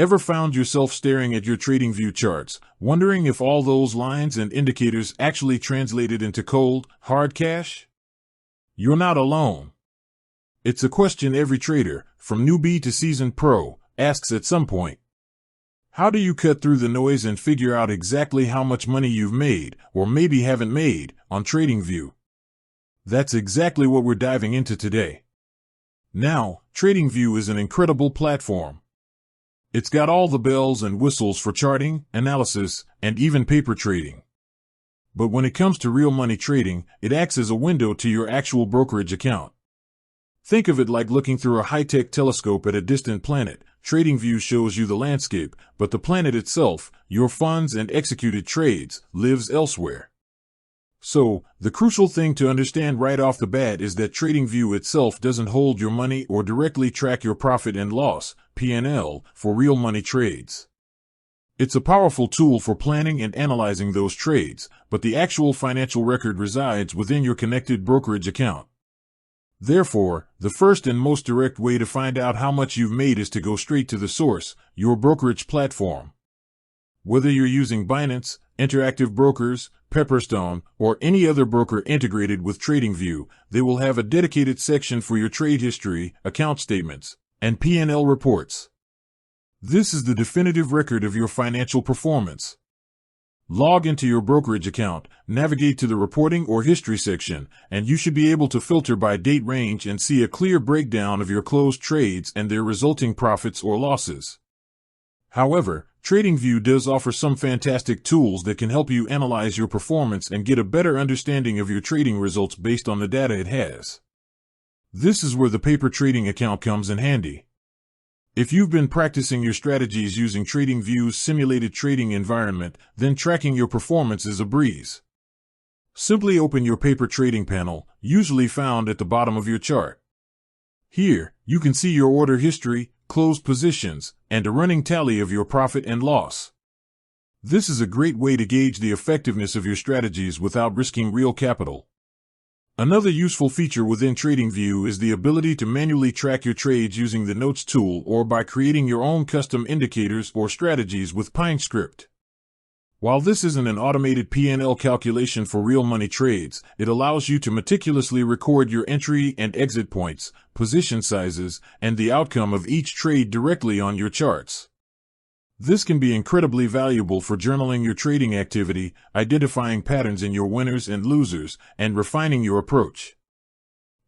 Ever found yourself staring at your TradingView charts, wondering if all those lines and indicators actually translated into cold, hard cash? You're not alone. It's a question every trader, from newbie to seasoned pro, asks at some point. How do you cut through the noise and figure out exactly how much money you've made, or maybe haven't made, on TradingView? That's exactly what we're diving into today. Now, TradingView is an incredible platform. It's got all the bells and whistles for charting, analysis, and even paper trading. But when it comes to real money trading, it acts as a window to your actual brokerage account. Think of it like looking through a high-tech telescope at a distant planet. TradingView shows you the landscape, but the planet itself, your funds and executed trades, lives elsewhere. So, the crucial thing to understand right off the bat is that TradingView itself doesn't hold your money or directly track your profit and loss, P&L, for real money trades. It's a powerful tool for planning and analyzing those trades, but the actual financial record resides within your connected brokerage account. Therefore, the first and most direct way to find out how much you've made is to go straight to the source, your brokerage platform. Whether you're using Binance, Interactive Brokers, Pepperstone, or any other broker integrated with TradingView, they will have a dedicated section for your trade history, account statements, and P&L reports. This is the definitive record of your financial performance. Log into your brokerage account, navigate to the reporting or history section, and you should be able to filter by date range and see a clear breakdown of your closed trades and their resulting profits or losses. However, TradingView does offer some fantastic tools that can help you analyze your performance and get a better understanding of your trading results based on the data it has. This is where the paper trading account comes in handy. If you've been practicing your strategies using TradingView's simulated trading environment, then tracking your performance is a breeze. Simply open your paper trading panel, usually found at the bottom of your chart. Here, you can see your order history, closed positions, and a running tally of your profit and loss. This is a great way to gauge the effectiveness of your strategies without risking real capital. Another useful feature within TradingView is the ability to manually track your trades using the Notes tool or by creating your own custom indicators or strategies with PineScript. While this isn't an automated P&L calculation for real money trades, it allows you to meticulously record your entry and exit points, position sizes, and the outcome of each trade directly on your charts. This can be incredibly valuable for journaling your trading activity, identifying patterns in your winners and losers, and refining your approach.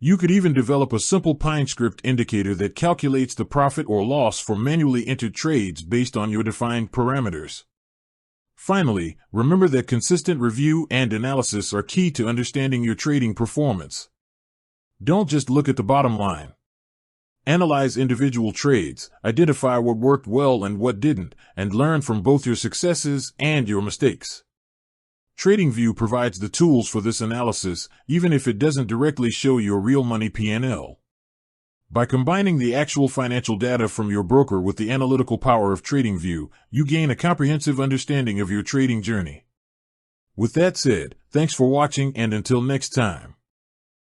You could even develop a simple PineScript indicator that calculates the profit or loss for manually entered trades based on your defined parameters. Finally, remember that consistent review and analysis are key to understanding your trading performance. Don't just look at the bottom line. Analyze individual trades, identify what worked well and what didn't, and learn from both your successes and your mistakes. TradingView provides the tools for this analysis, even if it doesn't directly show your real money P&L. By combining the actual financial data from your broker with the analytical power of TradingView, you gain a comprehensive understanding of your trading journey. With that said, thanks for watching, and until next time.